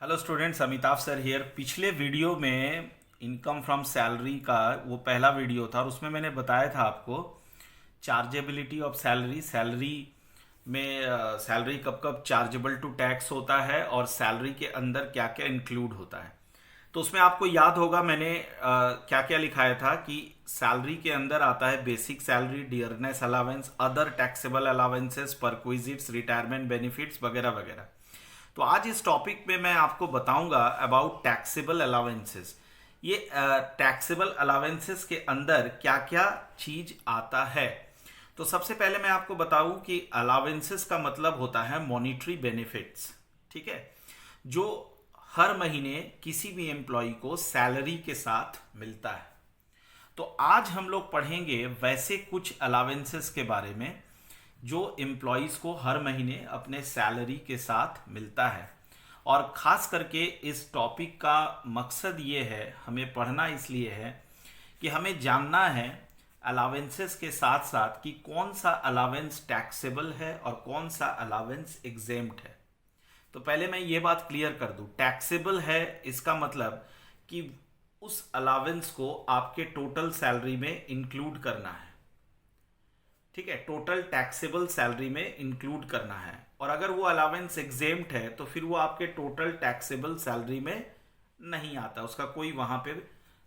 Hello students, Amitabh sir here. पिछले video में income from salary का वो पहला वीडियो था और उसमें मैंने बताया था आपको चार्जेबिलिटी ऑफ सैलरी। सैलरी में सैलरी कब कब चार्जेबल टू टैक्स होता है और सैलरी के अंदर क्या क्या इंक्लूड होता है। तो उसमें आपको याद होगा मैंने क्या क्या लिखाया था कि सैलरी के अंदर आता है basic salary, dearness allowance, other taxable allowances, perquisites, retirement benefits वगैरह वगैरह। तो आज इस टॉपिक में मैं आपको बताऊंगा अबाउट टैक्सेबल अलावेंसेस। ये टैक्सेबल अलावेंसेस के अंदर क्या क्या चीज आता है। तो सबसे पहले मैं आपको बताऊं कि अलावेंसेस का मतलब होता है मॉनिटरी बेनिफिट्स। ठीक है, जो हर महीने किसी भी एम्प्लॉय को सैलरी के साथ मिलता है। तो आज हम लोग पढ़ेंगे वैसे कुछ अलावेंसेस के बारे में जो एम्प्लॉयज को हर महीने अपने सैलरी के साथ मिलता है। और ख़ास करके इस टॉपिक का मकसद ये है, हमें पढ़ना इसलिए है कि हमें जानना है अलावेंसेस के साथ साथ कि कौन सा अलावेंस टैक्सेबल है और कौन सा अलावेंस एग्जेम्प्ट है। तो पहले मैं ये बात क्लियर कर दूं, टैक्सेबल है इसका मतलब कि उस अलावेंस को आपके टोटल सैलरी में इंक्लूड करना है। ठीक है, टोटल टैक्सेबल सैलरी में इंक्लूड करना है। और अगर वो अलावेंस एग्जेम्प्ट है तो फिर वो आपके टोटल टैक्सेबल सैलरी में नहीं आता, उसका कोई वहां पे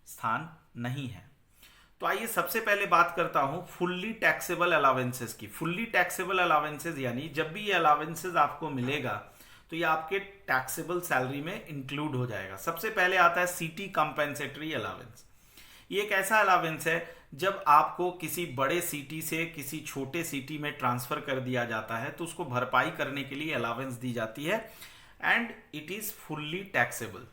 स्थान नहीं है। तो आइए सबसे पहले बात करता हूं फुल्ली टैक्सेबल अलावेंसेस की। फुल्ली टैक्सेबल अलावेंसेस यानी जब भी ये अलावेंसेस आपको मिलेगा तो ये आपके टैक्सेबल सैलरी में इंक्लूड हो जाएगा। सबसे पहले आता है सिटी कंपेंसेटरी अलावेंस। ये एक ऐसा अलावेंस है जब आपको किसी बड़े सिटी से किसी छोटे सिटी में ट्रांसफर कर दिया जाता है तो उसको भरपाई करने के लिए अलावेंस दी जाती है and it is fully taxable.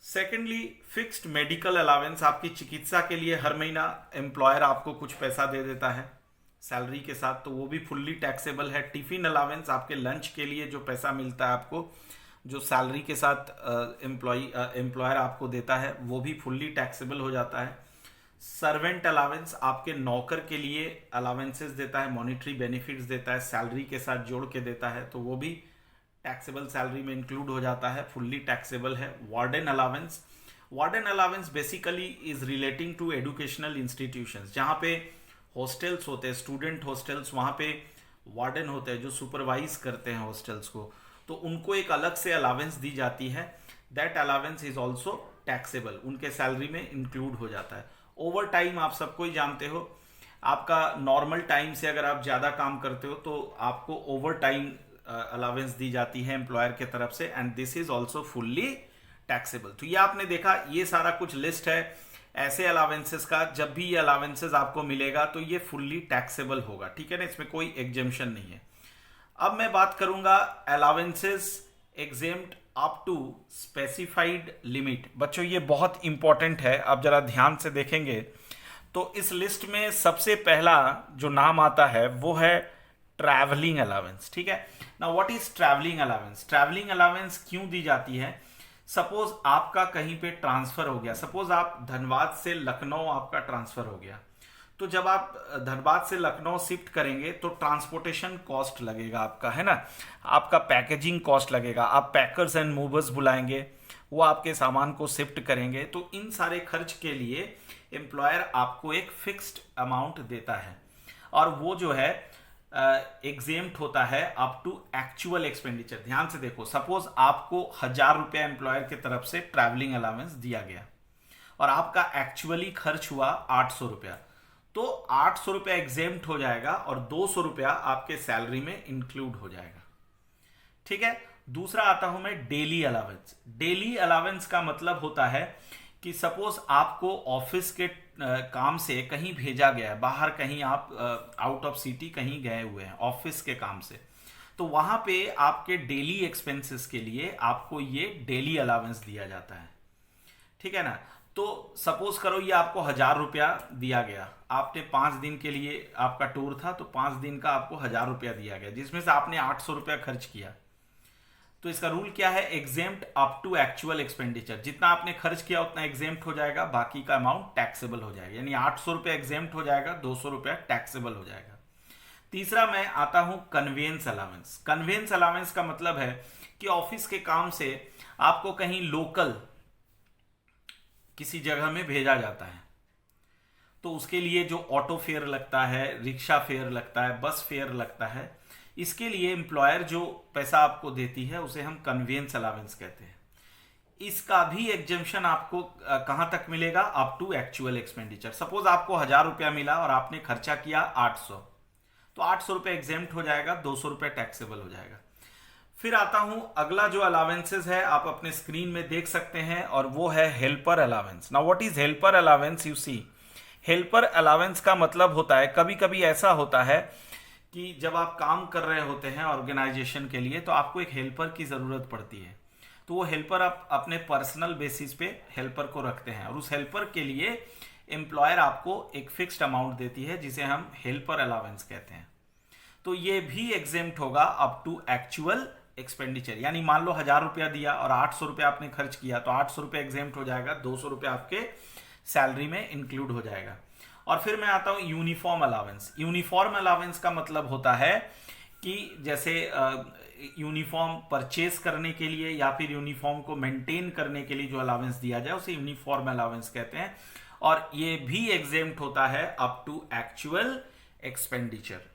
Secondly, fixed medical allowance. आपकी चिकित्सा के लिए हर महीना एम्प्लॉयर आपको कुछ पैसा दे देता है सैलरी के साथ, तो वो भी फुल्ली टैक्सेबल है। टिफिन अलावेंस, आपके लंच के लिए जो पैसा मिलता है आपको, जो सैलरी के साथ एम्प्लॉयर आपको देता है, वो भी फुल्ली टैक्सेबल हो जाता है। सर्वेंट अलावेंस, आपके नौकर के लिए अलावेंसेस देता है, मॉनिटरी बेनिफिट्स देता है, सैलरी के साथ जोड़ के देता है, तो वो भी टैक्सेबल सैलरी में इंक्लूड हो जाता है, फुल्ली टैक्सेबल है। Warden allowance, warden allowance basically is relating to educational institutions. जहाँ पे हॉस्टल्स होते हैं, स्टूडेंट हॉस्टल्स, वहाँ पे वार्डन होते हैं जो सुपरवाइज करते हैं हॉस्टल्स को, तो उनको एक अलग से अलावेंस दी जाती है। That allowance is also taxable, उनके सैलरी में इंक्लूड हो जाता है। ओवर टाइम आप सबको ही जानते हो, आपका नॉर्मल टाइम से अगर आप ज़्यादा काम करते हो तो आपको ओवर टाइम अलावेंस दी जाती है एम्प्लॉयर के तरफ से and this is also fully taxable. तो ये आपने देखा, ये सारा कुछ लिस्ट है ऐसे अलावेंसेस का। जब भी ये अलावेंसेस आपको मिलेगा तो ये फुल्ली टैक्सेबल होगा। ठीक है ना, इसमें कोई एग्जेम्पशन नहीं है। अब मैं बात करूंगा allowances exempt up to specified limit. बच्चों ये बहुत इंपॉर्टेंट है, आप जरा ध्यान से देखेंगे तो इस लिस्ट में सबसे पहला जो नाम आता है वो है ट्रैवलिंग अलावेंस। ठीक है ना, what is travelling allowance? Travelling allowance क्यों दी जाती है? सपोज आपका कहीं पे ट्रांसफर हो गया, सपोज आप धनबाद से लखनऊ आपका ट्रांसफर हो गया, तो जब आप धनबाद से लखनऊ शिफ्ट करेंगे तो ट्रांसपोर्टेशन कॉस्ट लगेगा आपका, है ना, आपका पैकेजिंग कॉस्ट लगेगा, आप पैकर्स एंड मूवर्स बुलाएंगे, वो आपके सामान को शिफ्ट करेंगे। तो इन सारे खर्च के लिए एम्प्लॉयर आपको एक फिक्स्ड अमाउंट देता है और वो जो है एग्जेम्प्ट होता है अप टू एक्चुअल एक्सपेंडिचर। ध्यान से देखो, सपोज आपको 1,000 रुपया एम्प्लॉयर की तरफ से ट्रैवलिंग अलावेंस दिया गया और आपका एक्चुअली खर्च हुआ 800 रुपया, तो 800 रुपया एग्जेम्प्ट हो जाएगा और 200 रुपया आपके सैलरी में इंक्लूड हो जाएगा। ठीक है, दूसरा आता हूं मैं डेली अलावेंस। डेली अलावेंस का मतलब होता है कि सपोज आपको ऑफिस के काम से कहीं भेजा गया है, बाहर कहीं आप आउट ऑफ सिटी कहीं गए हुए हैं ऑफिस के काम से, तो वहां पे आपके डेली एक्सपेंसेस के लिए आपको ये डेली अलावेंस दिया जाता है। ठीक है ना, तो सपोज करो ये आपको 1,000 रुपया दिया गया, आपने 5 दिन के लिए आपका टूर था तो 5 दिन का आपको 1,000 रुपया दिया गया, जिसमें से आपने 800 रुपया खर्च किया। तो इसका रूल क्या है? Exempt up to actual expenditure. जितना आपने खर्च किया उतना एग्जेम्प्ट हो जाएगा, बाकी का अमाउंट टैक्सेबल हो जाएगा। यानी 800 रुपया एग्जेम्प्ट हो जाएगा, 200 रुपया टैक्सेबल हो जाएगा। तीसरा मैं आता हूं कन्वेंस अलावेंस। कन्वेंस अलावेंस का मतलब है कि ऑफिस के काम से आपको कहीं लोकल किसी जगह में भेजा जाता है, तो उसके लिए जो ऑटो फेयर लगता है, रिक्शा फेयर लगता है, बस फेयर लगता है, इसके लिए एम्प्लॉयर जो पैसा आपको देती है उसे हम कन्वेंस अलावेंस कहते हैं। इसका भी एग्जेम्पशन आपको कहां तक मिलेगा? Up to actual expenditure. Suppose आपको 1000 रुपया मिला और आपने खर्चा किया 800, तो 800 रुपये एग्जेम्प्ट हो जाएगा, 200 रुपये टैक्सेबल हो जाएगा। फिर आता हूं अगला जो अलावेंसेस है, आप अपने स्क्रीन में देख सकते हैं, और वो है helper allowance. Now what is helper allowance? You see, helper allowance का मतलब होता है, कभी कभी ऐसा होता है कि जब आप काम कर रहे होते हैं ऑर्गेनाइजेशन के लिए, तो आपको एक हेल्पर की ज़रूरत पड़ती है, तो वो हेल्पर आप अपने पर्सनल बेसिस पे हेल्पर को रखते हैं, और उस हेल्पर के लिए एम्प्लॉयर आपको एक फिक्स्ड अमाउंट देती है जिसे हम हेल्पर अलावेंस कहते हैं। तो ये भी एग्जेम्प्ट होगा अप टू एक्चुअल एक्सपेंडिचर। यानी मान लो 1000 रुपया दिया और 800 रुपया आपने खर्च किया, तो 800 रुपया एग्जेम्प्ट हो जाएगा, 200 रुपया आपके सैलरी में इंक्लूड हो जाएगा। और फिर मैं आता हूं यूनिफॉर्म अलावेंस। यूनिफॉर्म अलावेंस का मतलब होता है कि जैसे यूनिफॉर्म परचेज करने के लिए या फिर यूनिफॉर्म को मेंटेन करने के लिए जो अलावेंस दिया जाए उसे यूनिफॉर्म अलावेंस कहते हैं, और ये भी एग्जेम्प्ट होता है अप टू एक्चुअल एक्सपेंडिचर।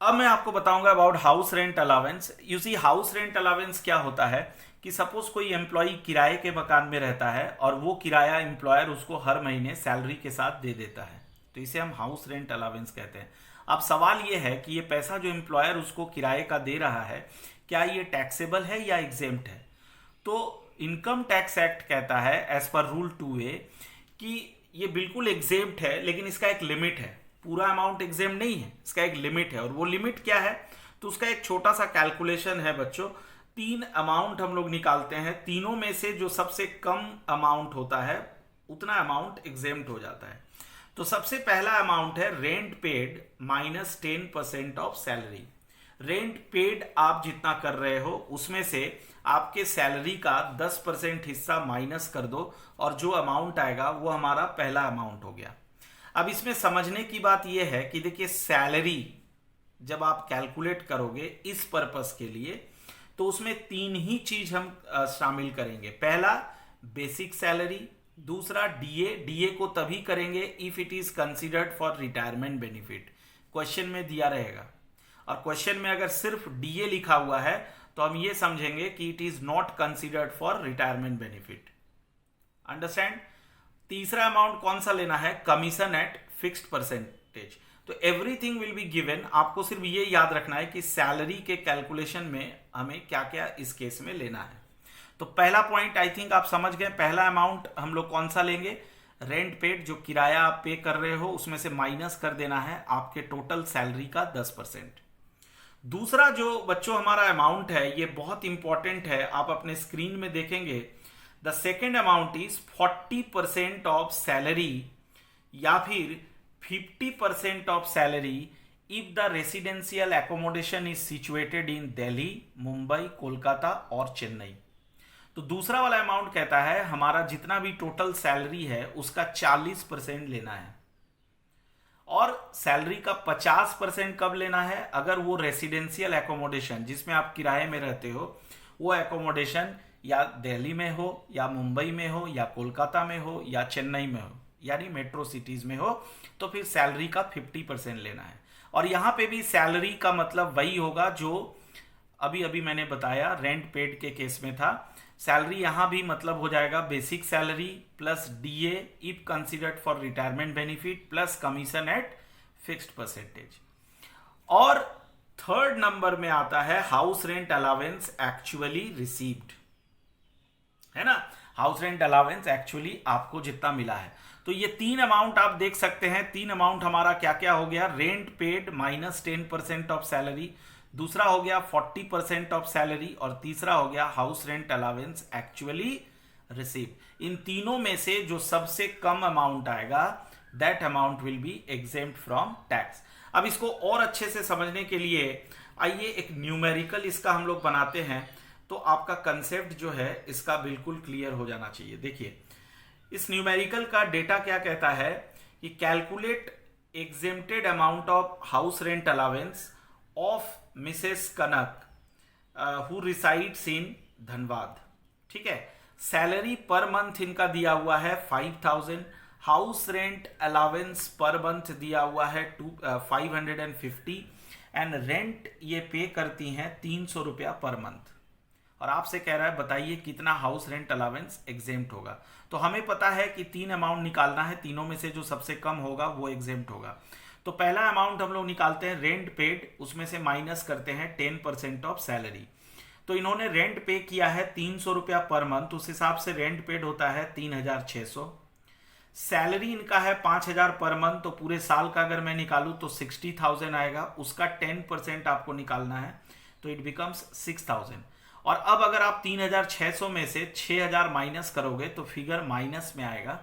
अब मैं आपको बताऊंगा about house rent allowance. You see, house rent allowance क्या होता है कि सपोज कोई एम्प्लॉय किराए के मकान में रहता है और वो किराया एम्प्लॉयर उसको हर महीने सैलरी के साथ दे देता है, तो इसे हम हाउस रेंट अलावेंस कहते हैं। अब सवाल ये है कि ये पैसा जो एम्प्लॉयर उसको किराए का दे रहा है, क्या ये टैक्सेबल है या एग्जेम्प्ट है? तो इनकम टैक्स एक्ट कहता है एज पर रूल 2A कि ये बिल्कुल एग्जेम्प्ट है, लेकिन इसका एक लिमिट है। पूरा अमाउंट एग्जेम्प्ट नहीं है, इसका एक लिमिट है, और वो लिमिट क्या है? तो उसका एक छोटा सा कैलकुलेशन है बच्चों। 3 अमाउंट हम लोग निकालते हैं, तीनों में से जो सबसे कम अमाउंट होता है उतना अमाउंट एग्जेम्प्ट हो जाता है। तो सबसे पहला अमाउंट है rent paid minus 10% of salary. Rent paid आप जितना कर रहे हो उसमें से आपके सैलरी का 10% हिस्सा माइनस कर दो, और जो अमाउंट आएगा वो हमारा पहला अमाउंट हो गया। अब इसमें समझने की बात यह है कि देखिए, सैलरी जब आप कैलकुलेट करोगे इस पर्पस के लिए, तो उसमें 3 ही चीज हम शामिल करेंगे। पहला बेसिक सैलरी, दूसरा डीए। डीए को तभी करेंगे if it is considered for retirement benefit, question में दिया रहेगा, और क्वेश्चन में अगर सिर्फ डीए लिखा हुआ है तो हम ये समझेंगे कि it is not considered for retirement benefit. Understand? तीसरा अमाउंट कौन सा लेना है? Commission at fixed percentage. तो एवरीथिंग विल बी गिवन, आपको सिर्फ ये याद रखना है कि सैलरी के कैलकुलेशन में हमें क्या क्या इस केस में लेना है। तो पहला पॉइंट आई थिंक आप समझ गए। पहला अमाउंट हम लोग कौन सा लेंगे? रेंट पेड, जो किराया आप पे कर रहे हो उसमें से माइनस कर देना है आपके टोटल सैलरी का 10%। दूसरा जो बच्चों हमारा अमाउंट है, ये बहुत इंपॉर्टेंट है, आप अपने स्क्रीन में देखेंगे। The second amount is 40% of salary या फिर 50% of salary if the residential accommodation is situated in Delhi, Mumbai, Kolkata और चेन्नई। तो दूसरा वाला अमाउंट कहता है हमारा जितना भी टोटल सैलरी है उसका 40% लेना है, और सैलरी का 50% कब लेना है? अगर वो रेसिडेंशियल एकोमोडेशन जिसमें आप किराए में रहते हो, वो एकोमोडेशन या दिल्ली में हो या मुंबई में हो या कोलकाता में हो या चेन्नई में हो, यानी मेट्रो सिटीज में हो, तो फिर सैलरी का 50% लेना है। और यहां पे भी सैलरी का मतलब वही होगा जो अभी अभी मैंने बताया रेंट पेड के केस में था। सैलरी यहां भी मतलब हो जाएगा basic salary plus DA if considered for retirement benefit plus commission at fixed percentage. और थर्ड नंबर में आता है house rent allowance actually received, है ना? हाउस रेंट अलावेंस एक्चुअली आपको जितना मिला है। तो ये 3 अमाउंट आप देख सकते हैं। 3 अमाउंट हमारा क्या क्या हो गया? Rent paid minus 10% of salary, दूसरा हो गया 40% ऑफ सैलरी, और तीसरा हो गया house rent allowance actually receive. इन तीनों में से जो सबसे कम अमाउंट आएगा that amount will be exempt from tax. अब इसको और अच्छे से समझने के लिए आइए एक न्यूमेरिकल इसका हम लोग बनाते हैं, तो आपका कंसेप्ट जो है इसका बिल्कुल क्लियर हो जाना चाहिए। देखिए, इस न्यूमेरिकल का डेटा क्या कहता है कि calculate exempted amount of house rent allowance of Mrs Kanak who resides in Dhanbad. ठीक है, सैलरी पर मंथ इनका दिया हुआ है 5000, house rent allowance per month दिया हुआ है 550 एंड रेंट ये पे करती हैं 300 रुपया पर मंथ। और आपसे कह रहा है बताइए कितना हाउस रेंट अलावेंस एग्जेम्प्ट होगा। तो हमें पता है कि 3 अमाउंट निकालना है, तीनों में से जो सबसे कम होगा वो एग्जेम्प्ट होगा। तो पहला अमाउंट हम लोग निकालते हैं रेंट पेड, उसमें से माइनस करते हैं 10% ऑफ सैलरी। तो इन्होंने रेंट पे किया है 300 रुपया पर मंथ, उस हिसाब से रेंट पेड होता है 3600। सैलरी इनका है 5000 पर मंथ, तो पूरे साल का अगर मैं निकालूं तो 60,000 आएगा, उसका 10% आपको निकालना है, तो इट बिकम्स 6000। और अब अगर आप 3600 में से 6000 माइनस करोगे तो फिगर माइनस में आएगा।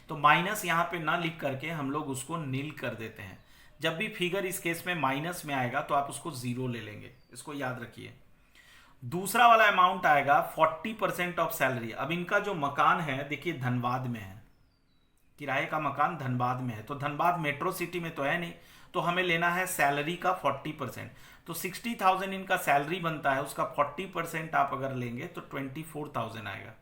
तो माइनस यहाँ पे ना लिख करके हम लोग उसको नील कर देते हैं। जब भी फिगर इस केस में माइनस में आएगा तो आप उसको जीरो ले लेंगे, इसको याद रखिए। दूसरा वाला अमाउंट आएगा 40% ऑफ सैलरी। अब इनका जो मकान है देखिए धनबाद में है, किराए का मकान धनबाद में है, तो धनबाद मेट्रो सिटी में तो है नहीं, तो हमें लेना है सैलरी का 40%। तो 60,000 इनका सैलरी बनता है, उसका 40% आप अगर लेंगे तो 24,000 आएगा।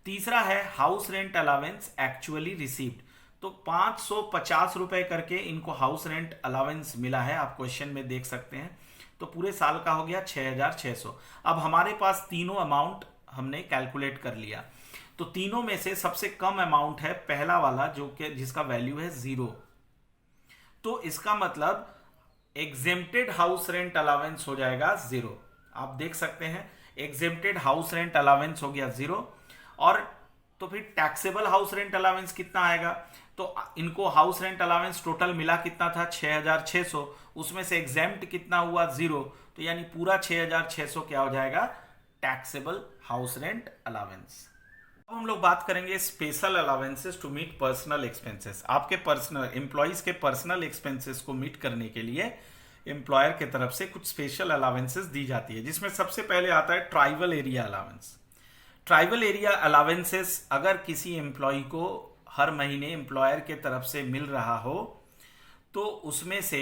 तीसरा है house rent allowance actually received, तो 550 रुपए करके इनको हाउस रेंट अलावेंस मिला है, आप क्वेश्चन में देख सकते हैं। तो पूरे साल का हो गया 6600। अब हमारे पास तीनों अमाउंट हमने कैलकुलेट कर लिया, तो तीनों में से सबसे कम अमाउंट है पहला वाला जो कि जिसका वैल्यू है 0। तो इसका मतलब एग्जेम्प्टेड हाउस रेंट अलावेंस हो जाएगा 0। आप देख सकते हैं एग्जेम्प्टेड हाउस रेंट अलावेंस हो गया 0। और तो फिर टैक्सेबल हाउस रेंट अलावेंस कितना आएगा, तो इनको हाउस रेंट अलावेंस टोटल मिला कितना था 6600, उसमें से एग्जेम्प्ट कितना हुआ 0, तो यानी पूरा 6600 क्या हो जाएगा टैक्सेबल हाउस रेंट अलावेंस। अब हम लोग बात करेंगे special allowances to meet personal expenses. आपके पर्सनल एम्प्लॉइज के पर्सनल एक्सपेंसेस को मीट करने के लिए एम्प्लॉयर के तरफ से कुछ स्पेशल अलावेंसेस दी जाती है, जिसमें सबसे पहले आता है tribal area allowance. Tribal area allowances अगर किसी एम्प्लॉय को हर महीने एम्प्लॉयर के तरफ से मिल रहा हो तो उसमें से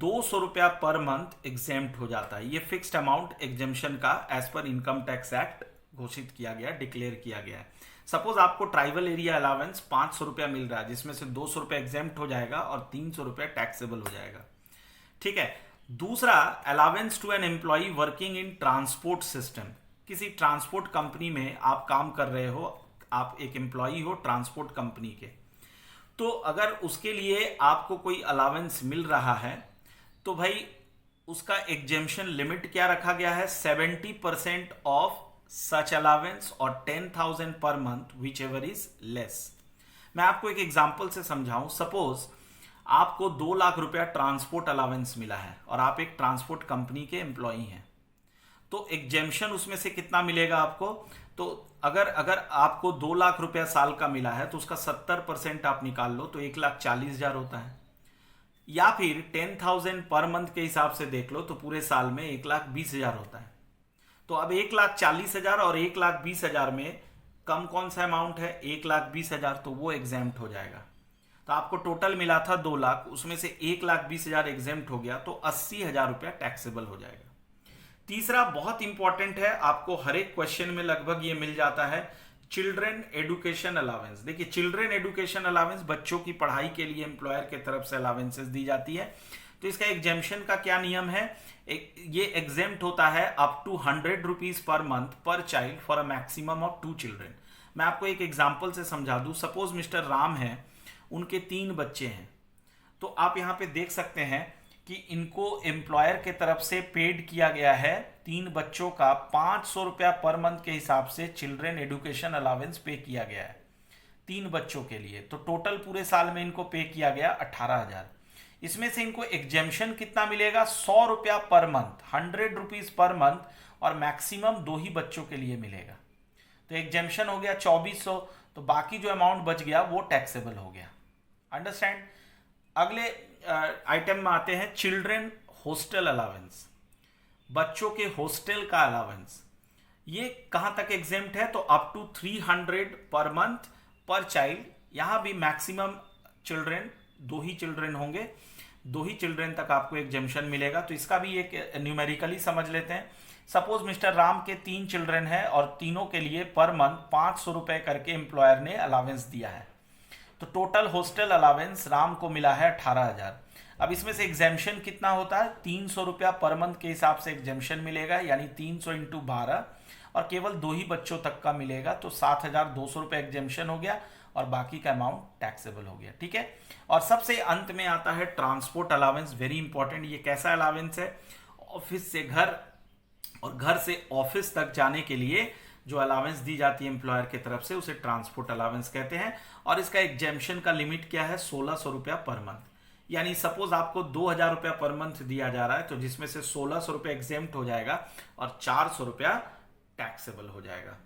200 रुपया पर मंथ एग्जेम्प्ट हो जाता है। ये फिक्स्ड अमाउंट एग्जेम्पशन का as per income tax act घोषित किया गया, डिक्लेयर किया गया है। सपोज आपको ट्राइबल एरिया अलावेंस 500 रुपया मिल रहा है, जिसमें से 200 रुपया एग्जेम्प्ट हो जाएगा और 300 रुपया टैक्सेबल हो जाएगा। ठीक है। दूसरा, allowance to an employee working in transport system. किसी ट्रांसपोर्ट कंपनी में आप काम कर रहे हो, आप एक एम्प्लॉय हो ट्रांसपोर्ट कंपनी के, तो अगर उसके लिए आपको कोई अलावेंस मिल रहा है तो भाई उसका एग्जेम्पशन लिमिट क्या रखा गया है 70% ऑफ सच अलावेंस और 10,000 per month which ever is less. मैं आपको एक एग्जांपल से समझाऊं। सपोज आपको 2 लाख रुपया ट्रांसपोर्ट अलावेंस मिला है और आप एक ट्रांसपोर्ट कंपनी के एम्प्लॉई हैं, तो एग्जेम्पशन उसमें से कितना मिलेगा आपको, तो अगर आपको 2 लाख रुपया साल का मिला है तो उसका 70% आप निकाल लो तो 1,40,000 होता है, या फिर 10,000 पर मंथ के हिसाब से देख लो तो पूरे साल में 1,20,000 होता है। तो अब 1,40,000 और 1,20,000 में कम कौन सा अमाउंट है 1,20,000, तो वो एग्जेम्प्ट हो जाएगा। तो आपको टोटल मिला था 2 लाख, उसमें से 1,20,000 एग्जेम्प्ट हो गया तो 80,000 रुपया टैक्सेबल हो जाएगा। तीसरा बहुत इंपॉर्टेंट है, आपको हर एक क्वेश्चन में लगभग ये मिल जाता है, चिल्ड्रन एडुकेशन अलावेंस। देखिए चिल्ड्रन एडुकेशन अलावेंस बच्चों की पढ़ाई के लिए एम्प्लॉयर के तरफ से अलावेंसेस दी जाती है। तो इसका एग्जेम्पशन का क्या नियम है, ये एग्जेम्प्ट होता है up to 100 rupees per month per child for a maximum of 2 children. मैं आपको एक एग्जाम्पल से समझा दूं। सपोज मिस्टर राम है, उनके 3 बच्चे हैं, तो आप यहां पे देख सकते हैं कि इनको एम्प्लॉयर के तरफ से पेड किया गया है 3 बच्चों का 500 रुपया पर मंथ के हिसाब से चिल्ड्रन एडुकेशन अलावेंस पे किया गया है 3 बच्चों के लिए। तो टोटल पूरे साल में इनको पे किया गया 18,000। इसमें से इनको एग्जेम्पशन कितना मिलेगा 100 रुपया per month, 100 rupees per month, और मैक्सिमम 2 ही बच्चों के लिए मिलेगा। तो एग्जेम्पशन हो गया 2400, तो बाकी जो अमाउंट बच गया वो टैक्सेबल हो गया। अंडरस्टैंड। अगले आइटम में आते हैं चिल्ड्रन हॉस्टल अलावेंस, बच्चों के हॉस्टल का अलावेंस। ये कहां तक एग्जेम्प्ट है, तो अप टू 300 पर मंथ पर चाइल्ड। यहां भी मैक्सिमम चिल्ड्रेन, 2 ही चिल्ड्रेन होंगे, 2 ही चिल्ड्रेन तक आपको एग्जेम्पशन मिलेगा। तो इसका भी एक न्यूमेरिकली समझ लेते हैं। सपोज मिस्टर राम के 3 चिल्ड्रेन है और तीनों के लिए पर मंथ 500 रुपए करके एम्प्लॉयर ने अलावेंस दिया है। तो टोटल हॉस्टल अलावेंस राम को मिला है 18,000। अब इसमें से एग्जेम्पशन कितना होता है, 300 रुपया पर मंथ के हिसाब से एग्जेम्पशन मिलेगा, यानी 300 इंटू 12, और केवल 2 ही बच्चों तक का मिलेगा। तो 7,200 रुपये एग्जेम्पशन हो गया और बाकी का अमाउंट टैक्सेबल हो गया। ठीक है। और सबसे अंत में आता है ट्रांसपोर्ट अलावेंस, वेरी इंपॉर्टेंट। ये कैसा अलावेंस है, ऑफिस से घर और घर से ऑफिस तक जाने के लिए जो अलावेंस दी जाती है एम्प्लॉयर की तरफ से, उसे ट्रांसपोर्ट अलावेंस कहते हैं। और इसका एग्जेम्पशन का लिमिट क्या है, 1600 रुपया पर मंथ। यानी सपोज आपको 2,000 रुपया पर मंथ दिया जा रहा है, तो जिसमें से 1600 रुपया एग्जेम्प्ट हो जाएगा और 400 रुपया टैक्सेबल हो जाएगा।